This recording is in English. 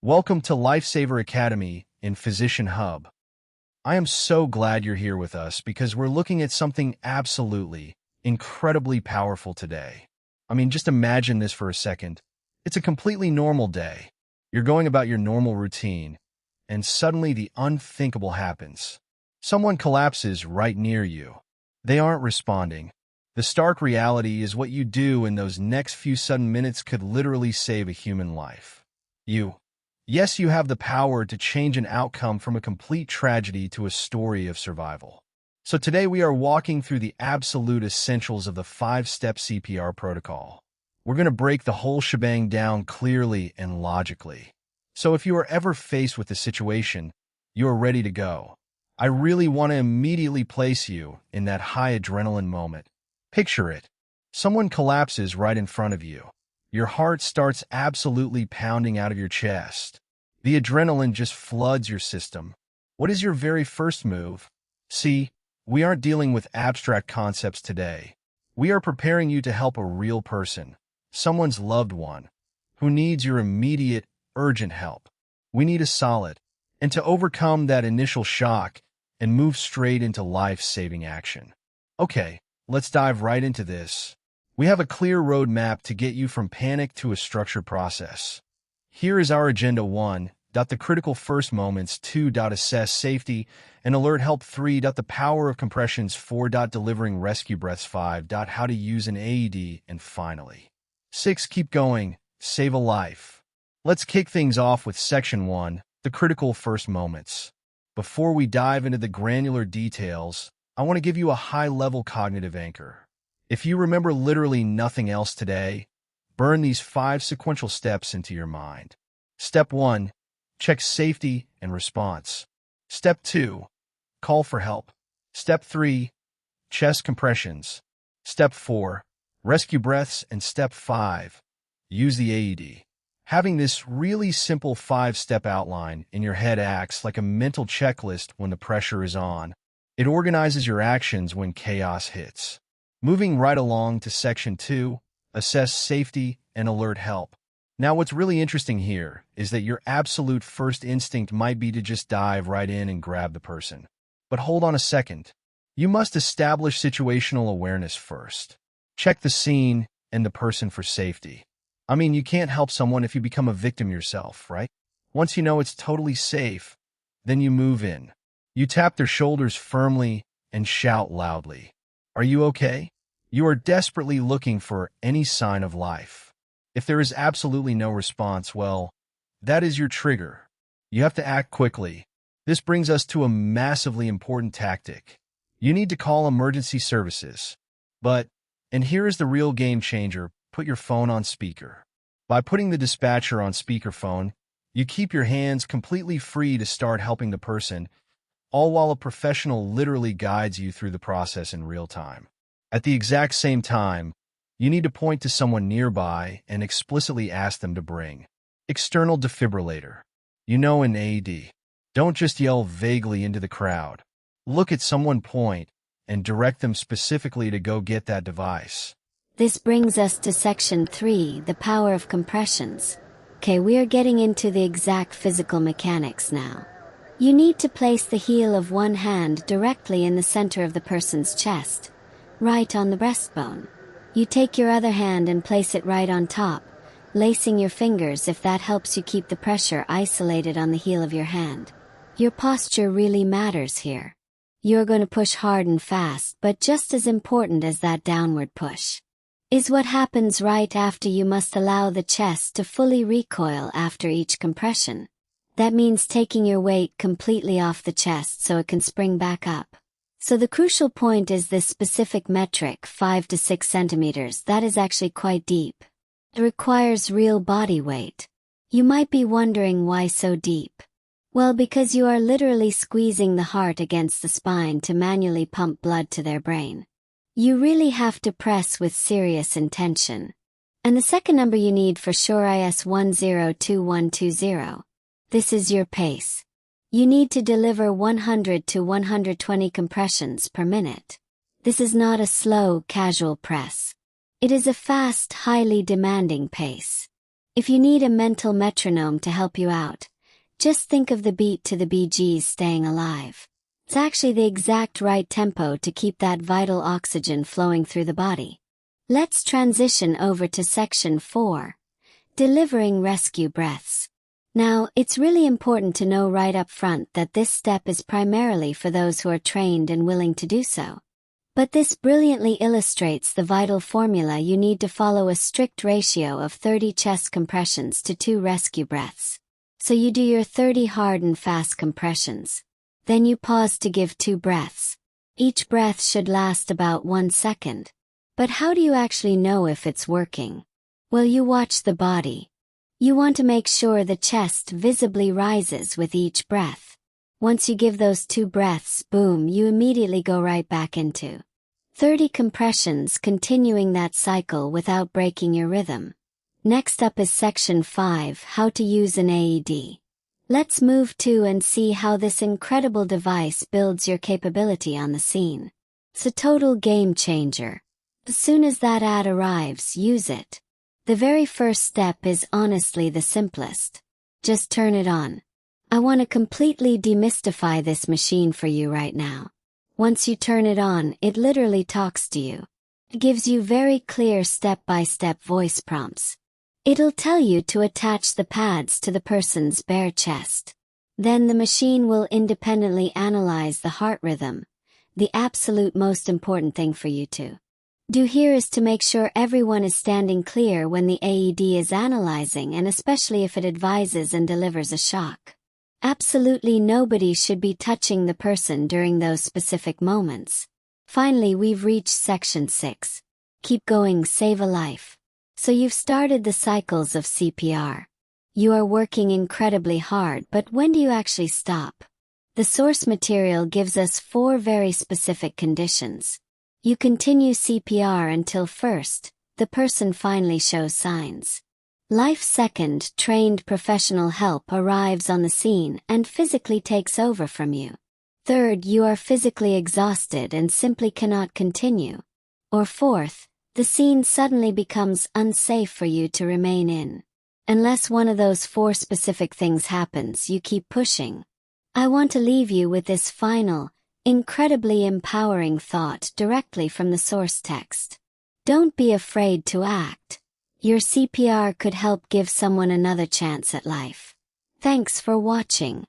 Welcome to Lifesaver Academy in Physician Hub. I am so glad you're here with us because we're looking at something absolutely, incredibly powerful today. Just imagine this for a second. It's a completely normal day. You're going about your normal routine, and suddenly the unthinkable happens. Someone collapses right near you. They aren't responding. The stark reality is what you do in those next few sudden minutes could literally save a human life. Yes, you have the power to change an outcome from a complete tragedy to a story of survival. So today we are walking through the absolute essentials of the 5-step CPR protocol. We're going to break the whole shebang down clearly and logically. So if you are ever faced with a situation, you are ready to go. I really want to immediately place you in that high adrenaline moment. Picture it. Someone collapses right in front of you. Your heart starts absolutely pounding out of your chest. The adrenaline just floods your system. What is your very first move? See, we aren't dealing with abstract concepts today. We are preparing you to help a real person, someone's loved one, who needs your immediate, urgent help. We need a solid, and to overcome that initial shock and move straight into life-saving action. Okay, let's dive right into this. We have a clear roadmap to get you from panic to a structured process. Here is our agenda. 1. The critical first moments. 2. Assess safety and alert help. 3. The power of compressions. 4. Delivering rescue breaths. 5. How to use an AED. And finally, 6. Keep going. Save a life. Let's kick things off with Section 1, the critical first moments. Before we dive into the granular details, I want to give you a high-level cognitive anchor. If you remember literally nothing else today, burn these 5 sequential steps into your mind. Step 1, check safety and response. Step 2, call for help. Step 3, chest compressions. Step 4, rescue breaths. And Step 5, use the AED. Having this really simple 5-step outline in your head acts like a mental checklist when the pressure is on. It organizes your actions when chaos hits. Moving right along to Section 2, assess safety and alert help. Now, what's really interesting here is that your absolute first instinct might be to just dive right in and grab the person. But hold on a second. You must establish situational awareness first. Check the scene and the person for safety. You can't help someone if you become a victim yourself, right? Once you know it's totally safe, then you move in. You tap their shoulders firmly and shout loudly. Are you okay? You are desperately looking for any sign of life. If there is absolutely no response, well, that is your trigger. You have to act quickly. This brings us to a massively important tactic. You need to call emergency services. And here is the real game changer, put your phone on speaker. By putting the dispatcher on speakerphone, you keep your hands completely free to start helping the person, all while a professional literally guides you through the process in real time. At the exact same time, you need to point to someone nearby and explicitly ask them to bring external defibrillator. An AED. Don't just yell vaguely into the crowd. Look at someone, point, and direct them specifically to go get that device. This brings us to Section 3, the power of compressions. Okay, we are getting into the exact physical mechanics now. You need to place the heel of one hand directly in the center of the person's chest, right on the breastbone. You take your other hand and place it right on top, lacing your fingers if that helps you keep the pressure isolated on the heel of your hand. Your posture really matters here. You're going to push hard and fast, but just as important as that downward push is what happens right after. You must allow the chest to fully recoil after each compression. That means taking your weight completely off the chest so it can spring back up. So the crucial point is this specific metric, 5 to 6 centimeters. That is actually quite deep. It requires real body weight. You might be wondering why so deep. Well, because you are literally squeezing the heart against the spine to manually pump blood to their brain. You really have to press with serious intention. And the second number you need for sure is 102120. This is your pace. You need to deliver 100 to 120 compressions per minute. This is not a slow, casual press. It is a fast, highly demanding pace. If you need a mental metronome to help you out, just think of the beat to the Bee Gees' Staying Alive. It's actually the exact right tempo to keep that vital oxygen flowing through the body. Let's transition over to section 4, delivering rescue breaths. Now, it's really important to know right up front that this step is primarily for those who are trained and willing to do so. But this brilliantly illustrates the vital formula you need to follow: a strict ratio of 30 chest compressions to 2 rescue breaths. So you do your 30 hard and fast compressions. Then you pause to give 2 breaths. Each breath should last about 1 second. But how do you actually know if it's working? Well, you watch the body. You want to make sure the chest visibly rises with each breath. Once you give those 2 breaths, boom, you immediately go right back into 30 compressions, continuing that cycle without breaking your rhythm. Next up is section 5, how to use an AED. Let's move to and see how this incredible device builds your capability on the scene. It's a total game changer. As soon as that ad arrives, use it. The very first step is honestly the simplest. Just turn it on. I want to completely demystify this machine for you right now. Once you turn it on, it literally talks to you. It gives you very clear step-by-step voice prompts. It'll tell you to attach the pads to the person's bare chest. Then the machine will independently analyze the heart rhythm. The absolute most important thing for you to do here is to make sure everyone is standing clear when the AED is analyzing, and especially if it advises and delivers a shock. Absolutely nobody should be touching the person during those specific moments. Finally, we've reached section 6. Keep going, save a life. So you've started the cycles of CPR. You are working incredibly hard, but when do you actually stop? The source material gives us 4 very specific conditions. You continue CPR until first, the person finally shows signs. Life second, trained professional help arrives on the scene and physically takes over from you. Third, you are physically exhausted and simply cannot continue. Or fourth, the scene suddenly becomes unsafe for you to remain in. Unless one of those 4 specific things happens, you keep pushing. I want to leave you with this final, incredibly empowering thought directly from the source text. Don't be afraid to act. Your CPR could help give someone another chance at life. Thanks for watching.